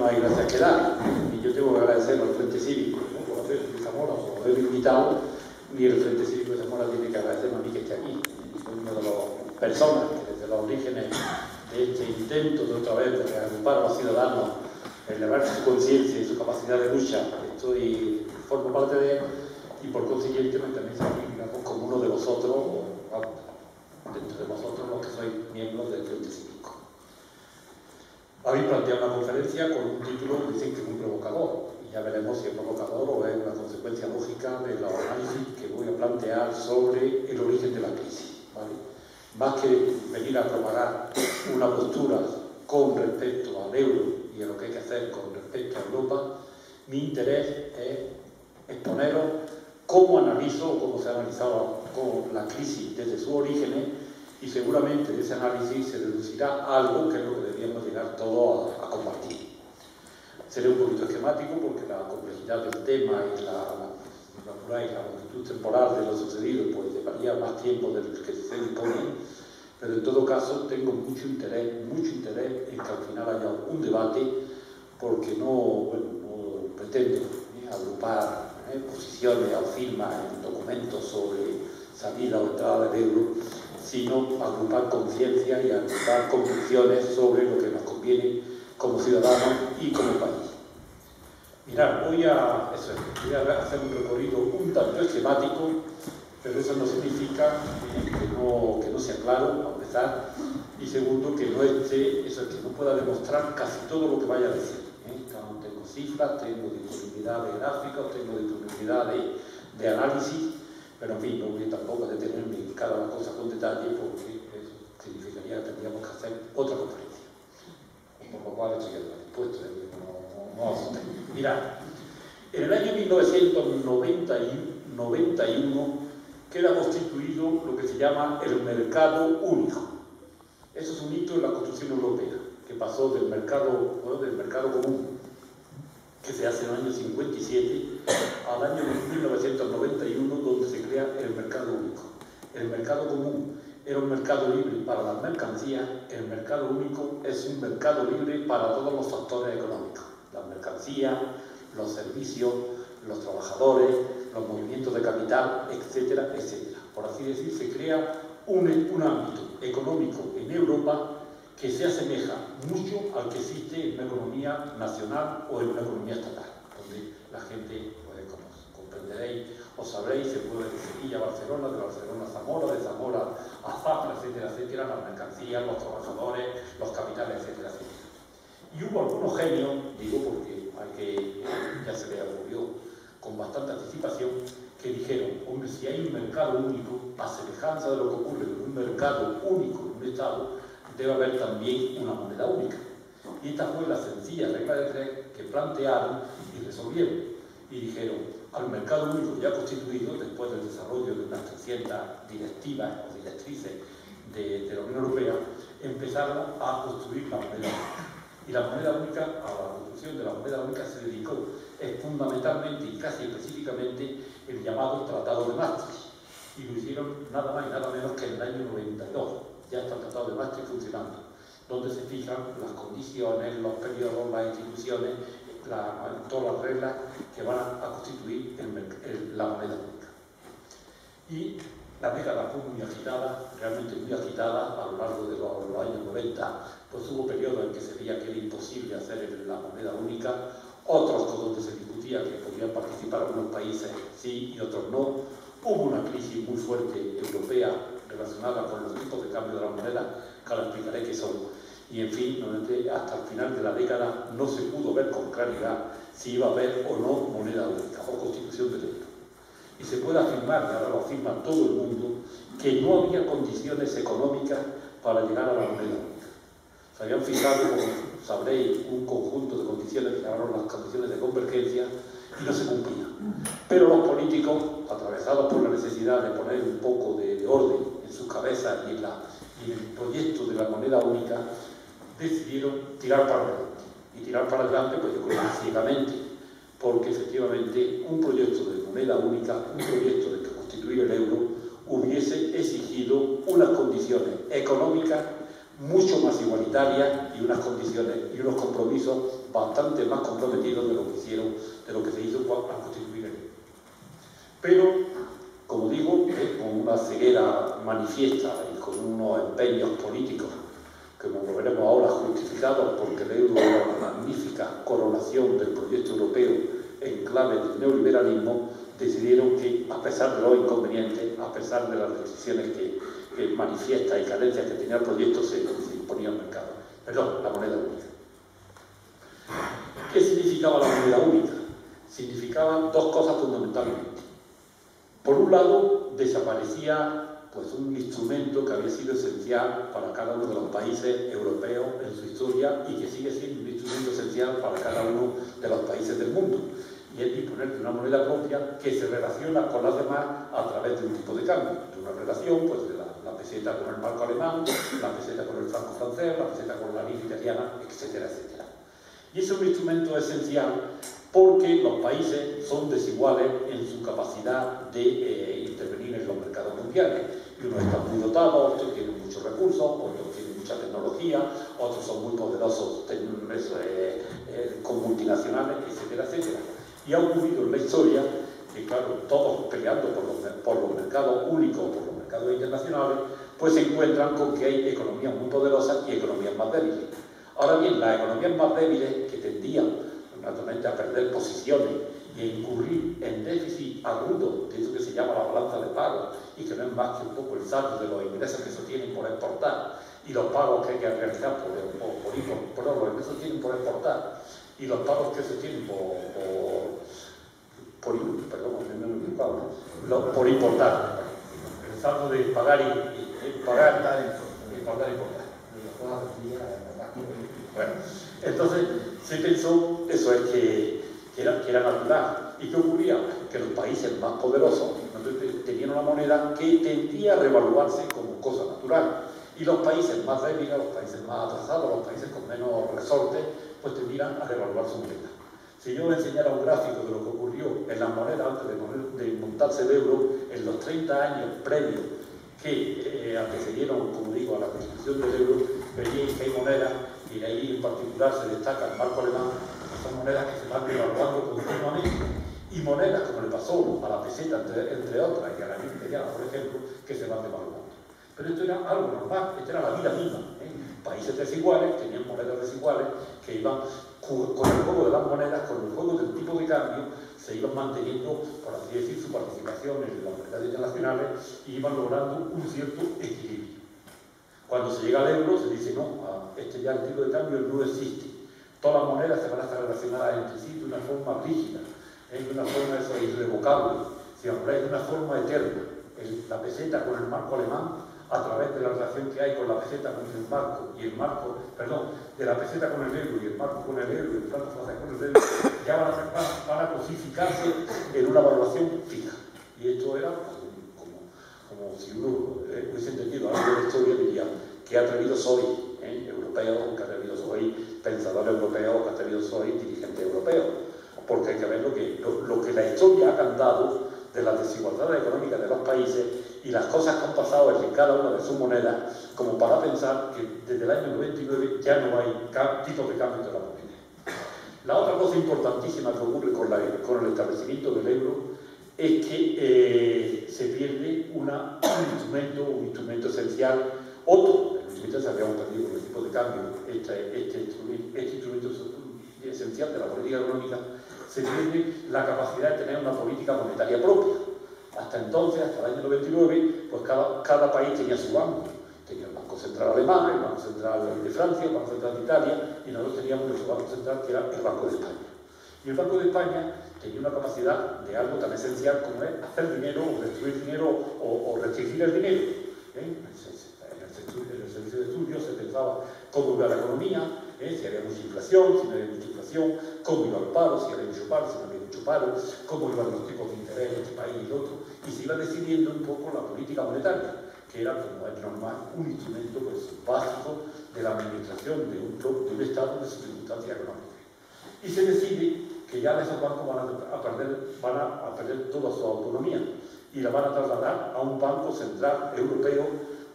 no hay gracias que dar. Y yo tengo que agradecer al Frente Cívico, ¿no?, por hacer de Zamora, por haberme invitado, ni el Frente Cívico de Zamora tiene que agradecerme a mí que esté aquí. Soy una de las personas que desde los orígenes de este intento de otra vez de reagrupar a los ciudadanos, elevar su conciencia y su capacidad de lucha, formo parte de él, y por consiguiente también se como uno de vosotros, dentro de vosotros los que sois miembros del Frente Cívico. Habéis planteado una conferencia con un título que dicen que es muy provocador, y ya veremos si es provocador o es una consecuencia lógica de los análisis que voy a plantear sobre el origen de la crisis, ¿vale? Más que venir a propagar una postura con respecto al euro y a lo que hay que hacer con respecto a Europa, mi interés es exponeros cómo analizo o cómo se ha analizado con la crisis desde sus orígenes, y seguramente de ese análisis se deducirá algo que es lo que deberíamos llegar todos a compartir. Seré un poquito esquemático porque la complejidad del tema y la longitud temporal de lo sucedido pues llevaría más tiempo del que se dispone, pero en todo caso tengo mucho interés en que al final haya un debate, porque no pretendo agrupar posiciones o firmas en documentos sobre salida o entrada del euro, sino agrupar conciencia y agrupar convicciones sobre lo que nos conviene como ciudadanos y como país. Mirad, voy a hacer un recorrido un tanto esquemático, pero eso no significa que no sea claro, a empezar, y segundo, que no pueda demostrar casi todo lo que vaya a decir. No tengo cifras, tengo disponibilidad de gráficos, tengo disponibilidad de análisis, pero en fin, no voy tampoco a detenerme en cada cosa con detalle, porque eso significaría que tendríamos que hacer otra conferencia. Por lo cual estoy dispuesto, no asustéis. Mirad, en el año 1991 queda constituido lo que se llama el mercado único. Eso es un hito en la construcción europea, que pasó del mercado común, que se hace en el año 57, al año 1991, donde se crea el mercado único. El mercado común era un mercado libre para las mercancías, el mercado único es un mercado libre para todos los factores económicos, las mercancías, los servicios, los trabajadores, los movimientos de capital, etcétera, etcétera. Por así decir, se crea un ámbito económico en Europa que se asemeja mucho al que existe en una economía nacional o en una economía estatal, donde la gente, pues, como comprenderéis o sabréis, se puede de Sevilla a Barcelona, de Barcelona a Zamora, de Zamora a Zafra, etcétera, etcétera, las mercancías, los trabajadores, los capitales, etcétera, etcétera. Y hubo algunos genios, digo porque ya se le ocurrió con bastante anticipación, que dijeron: hombre, si hay un mercado único, a semejanza de lo que ocurre en un mercado único en un Estado, debe haber también una moneda única. Y esta fue la sencilla regla de tres que plantearon y resolvieron. Y dijeron: al mercado único ya constituido, después del desarrollo de unas 300 directivas o directrices de la Unión Europea, empezaron a construir la moneda única. Y la moneda única, a la construcción de la moneda única se dedicó fundamentalmente y casi específicamente el llamado Tratado de Maastricht. Y lo hicieron nada más y nada menos que en el año 92. Ya está el Tratado de Maastricht funcionando, donde se fijan las condiciones, los periodos, las instituciones, todas las reglas que van a constituir la moneda única. Y la década fue muy agitada, realmente muy agitada a lo largo de los años 90, pues hubo periodos en que se veía que era imposible hacer la moneda única, otros donde se discutía que podían participar algunos países sí y otros no. Hubo una crisis muy fuerte europea relacionada con los tipos de cambio de la moneda, que ahora explicaré qué son. Y en fin, hasta el final de la década no se pudo ver con claridad si iba a haber o no moneda única o constitución del euro. Y se puede afirmar, y ahora lo afirma todo el mundo, que no había condiciones económicas para llegar a la moneda única. Se habían fijado, como sabréis, un conjunto de condiciones que llamaron las condiciones de convergencia y no se cumplían. Pero los políticos, atravesados por la necesidad de poner un poco de orden en sus cabezas y en el proyecto de la moneda única, decidieron tirar para adelante. Y tirar para adelante, pues yo creo que ciegamente, porque efectivamente un proyecto de moneda única, un proyecto de constituir el euro, hubiese exigido unas condiciones económicas mucho más igualitarias y unas condiciones y unos compromisos bastante más comprometidos de lo que se hizo al constituir el euro. Pero, como digo, con una ceguera manifiesta y con unos empeños políticos que, como veremos ahora, justificados porque el euro era una magnífica coronación del proyecto europeo en clave del neoliberalismo, decidieron que, a pesar de los inconvenientes, a pesar de las restricciones que manifiesta y carencias que tenía el proyecto, se imponía al mercado. Perdón, la moneda única. ¿Qué significaba la moneda única? Significaba dos cosas fundamentalmente. Por un lado, desaparecía pues, un instrumento que había sido esencial para cada uno de los países europeos en su historia y que sigue siendo un instrumento esencial para cada uno de los países del mundo. Y es disponer de una moneda propia que se relaciona con las demás a través de un tipo de cambio, de una relación pues, de la peseta con el marco alemán, la peseta con el franco francés, la peseta con la lira italiana, etcétera, etcétera. Y es un instrumento esencial porque los países son desiguales en su capacidad de intervenir en los mercados mundiales. Y unos están muy dotados, otros tienen muchos recursos, otros tienen mucha tecnología, otros son muy poderosos con multinacionales, etcétera, etcétera. Y ha ocurrido en la historia que, claro, todos peleando por los mercados únicos, por los mercados internacionales, pues se encuentran con que hay economías muy poderosas y economías más débiles. Ahora bien, las economías más débiles que tendían naturalmente a perder posiciones y a incurrir en déficit agudo de eso que se llama la balanza de pagos y que no es más que un poco el saldo de los ingresos que se tienen por exportar y los pagos que hay que realizar por los ingresos que tienen por exportar y los pagos que se tienen por importar. El saldo de pagar y importar. Bueno, entonces se pensó, eso es que era natural. ¿Y qué ocurría? Que los países más poderosos tenían una moneda que tendía a revaluarse como cosa natural. Y los países más débiles, los países más atrasados, los países con menos resortes, pues tendían a revaluar su moneda. Si yo enseñara un gráfico de lo que ocurrió en las monedas antes de montarse el euro, en los 30 años previos que antecedieron, como digo, a la constitución del euro, veríais que hay monedas, y ahí en particular se destaca el marco alemán, que son monedas que se van revaluando continuamente, y monedas como le pasó a la peseta, entre otras, y a la lira italiana, por ejemplo, que se van devaluando. Pero esto era algo normal, esto era la vida misma. Países desiguales tenían monedas desiguales que iban con el juego de las monedas, con el juego del tipo de cambio, se iban manteniendo, por así decir, su participación en las monedas internacionales y iban logrando un cierto equilibrio. Cuando se llega al euro, se dice, no, ya el tipo de cambio no existe. Todas las monedas se van a estar relacionadas entre sí de una forma rígida, de una forma irrevocable, si habláis de una forma eterna. La peseta con el marco alemán, a través de la relación que hay con la peseta con el marco y el marco, perdón, de la peseta con el euro y el marco con el euro y el franco francés con el euro, ya van a cosificarse en una valoración fija. Y esto era como si uno hubiese entendido algo de la historia, diría, ¿qué atrevido soy? Europeo, ¿qué atrevido soy? Pensador europeo, ¿qué atrevido soy? Dirigente europeo. Porque hay que ver lo que la historia ha cantado de las desigualdades económicas de los países y las cosas que han pasado en cada una de sus monedas, como para pensar que desde el año 99 ya no hay tipo de cambio de la moneda. La otra cosa importantísima que ocurre con el establecimiento del euro es que se pierde un instrumento esencial, el instrumento se habíamos perdido con el tipo de cambio, este instrumento esencial de la política económica, se pierde la capacidad de tener una política monetaria propia. Hasta entonces, hasta el año 99, pues cada país tenía su banco. Tenía el Banco Central Alemán, el Banco Central de Francia, el Banco Central de Italia, y nosotros teníamos nuestro Banco Central, que era el Banco de España. Y el Banco de España tenía una capacidad de algo tan esencial como es hacer dinero, o destruir dinero, o restringir el dinero. En el servicio de estudios se pensaba cómo iba la economía, si había mucha inflación, si no había mucha inflación, cómo iba el paro, si había mucho paro, si no había mucho paro, cómo iban los tipos de interés de este país y el otro, y se iba decidiendo un poco la política monetaria, que era, como es normal, un instrumento básico de la administración de un Estado de sus circunstancias económicas. Y se decide que ya esos bancos van a perder toda su autonomía y la van a trasladar a un banco central europeo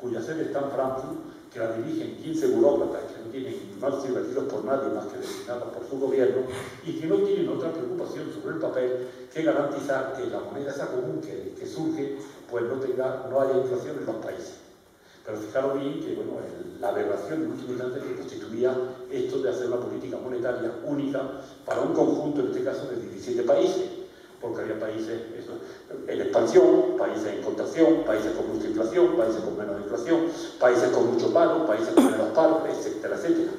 cuya sede está en Frankfurt, que la dirigen 15 burócratas que no han sido elegidos por nadie más que designados por su gobierno y que no tienen otra preocupación sobre el papel que garantizar que la moneda esa común que surge pues no haya inflación en los países. Pero fijaros bien que bueno, la aberración de última instancia que constituía esto de hacer una política monetaria única para un conjunto, en este caso, de 17 países, porque había países en expansión, países en contracción, países con mucha inflación, países con menos inflación, países con mucho paro, países con menos paro, etcétera, etcétera.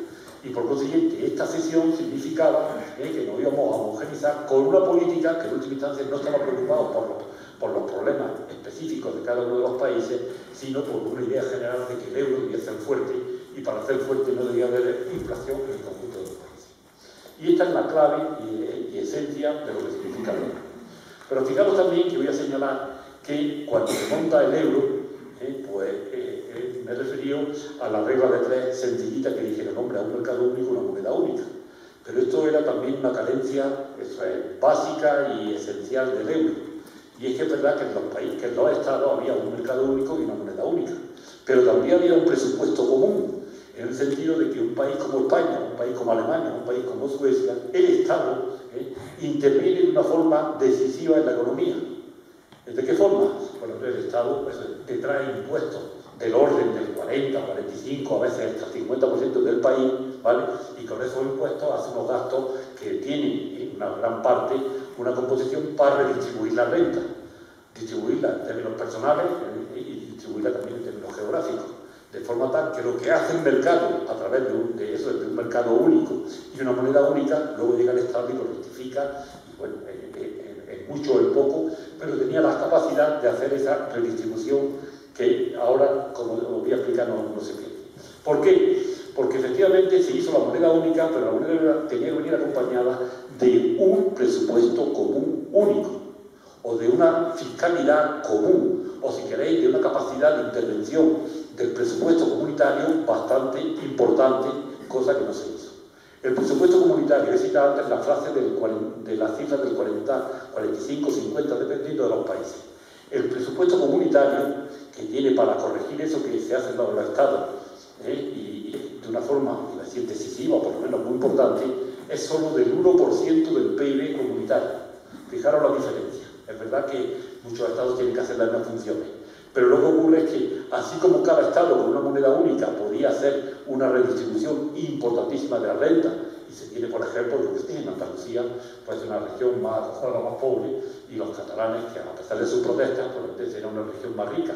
Y por consiguiente, esta cesión significaba que nos íbamos a homogeneizar con una política que en última instancia no estaba preocupada por los problemas específicos de cada uno de los países, sino por una idea general de que el euro debía ser fuerte y para ser fuerte no debía haber inflación en el conjunto de los países. Y esta es la clave y esencia de lo que significa el euro. Pero fijaros también que voy a señalar que cuando se monta el euro, me he referido a la regla de tres sencillita que dije, el nombre a un mercado único, una moneda única. Pero esto era también una carencia básica y esencial del euro. Y es que es verdad que en los países, que en los estados había un mercado único y una moneda única. Pero también había un presupuesto común, en el sentido de que un país como España, un país como Alemania, un país como Suecia, el Estado interviene de una forma decisiva en la economía. ¿De qué forma? Bueno, el Estado te trae impuestos del orden del 40, 45, a veces hasta el 50% del país, ¿vale? Y con esos impuestos hace unos gastos que tienen en una gran parte una composición para redistribuir la renta, distribuirla en términos personales y distribuirla también en términos geográficos. De forma tal que lo que hace el mercado a través de un mercado único y una moneda única, luego llega el Estado y lo rectifica, y bueno, en mucho o en poco, pero tenía la capacidad de hacer esa redistribución que ahora, como os voy a explicar, no se pierde. ¿Por qué? Porque efectivamente se hizo la moneda única, pero la moneda tenía que venir acompañada de un presupuesto común único, o de una fiscalidad común, o si queréis, de una capacidad de intervención del presupuesto comunitario bastante importante, cosa que no se hizo. El presupuesto comunitario, he citado antes la frase de las cifras del 40, 45, 50, dependiendo de los países. El presupuesto comunitario, que tiene para corregir eso que se hace en los estados, y de una forma, decisiva, por lo menos muy importante, es solo del 1% del PIB comunitario. Fijaros la diferencia. Es verdad que muchos estados tienen que hacer las mismas funciones, pero lo que ocurre es que, así como cada estado con una moneda única podía hacer una redistribución importantísima de la renta, y se tiene, por ejemplo, en Andalucía, pues una región más pobre, y los catalanes, que a pesar de sus protestas, pues era una región más rica,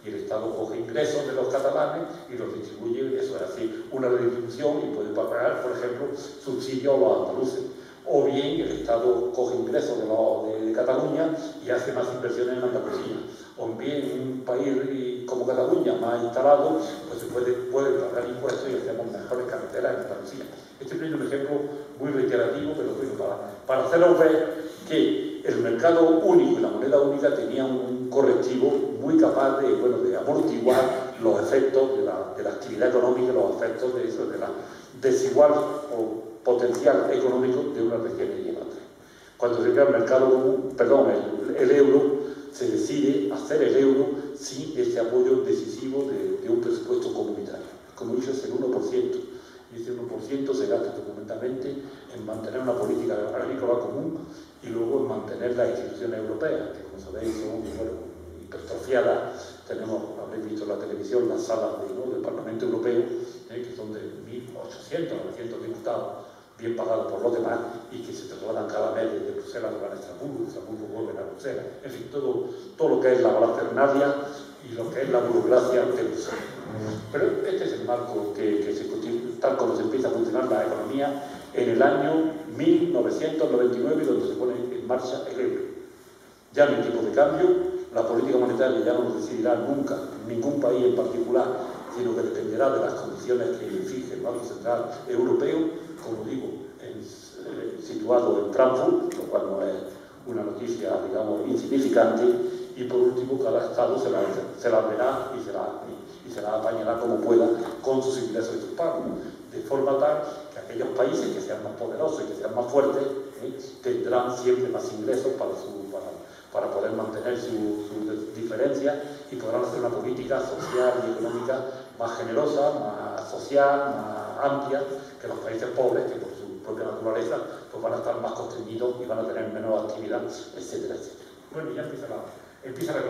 y el Estado coge ingresos de los catalanes y los distribuye, y eso es así, una redistribución, y puede pagar, por ejemplo, subsidios a los andaluces. O bien el Estado coge ingresos de Cataluña y hace más inversiones en Andalucía. O bien un país como Cataluña, más instalado, pues se puede pagar impuestos y hacemos mejores carreteras en Andalucía. Este es un ejemplo muy reiterativo, pero bueno, para haceros ver que el mercado único y la moneda única tenían un correctivo muy capaz de amortiguar los efectos de la actividad económica, los efectos de la desigual o potencial económico de una región y en otra. Cuando se crea el mercado común, el euro, se decide hacer el euro sin ese apoyo decisivo de un presupuesto comunitario. Como he dicho, es el 1%. Y ese 1% se gasta documentalmente en mantener una política agrícola común y luego en mantener las instituciones europeas, que como sabéis son hipertrofiadas. Habréis visto en la televisión las salas del Parlamento Europeo, que son de 1.800 a 900 diputados, bien pagados por los demás, y que se trasladan cada mes desde Bruselas a Estrasburgo vuelven a Bruselas. En fin, todo lo que es la parafernalia y lo que es la burocracia de Bruselas. Pero este es el marco tal como se empieza a funcionar la economía en el año 1999, donde se pone en marcha el euro. Ya no hay tipo de cambio, la política monetaria ya no lo decidirá nunca ningún país en particular, sino que dependerá de las condiciones que fije el Banco Central Europeo, como digo, situado en Frankfurt, lo cual no es una noticia, digamos, insignificante, y por último cada Estado se la verá y se la apañará como pueda con sus ingresos y sus pagos, de forma tal que aquellos países que sean más poderosos y que sean más fuertes tendrán siempre más ingresos para poder mantener sus diferencias y podrán hacer una política social y económica más generosa, más social, más amplia que los países pobres, que por su propia naturaleza pues van a estar más constreñidos y van a tener menos actividad, etcétera, etcétera. Bueno, ya empieza la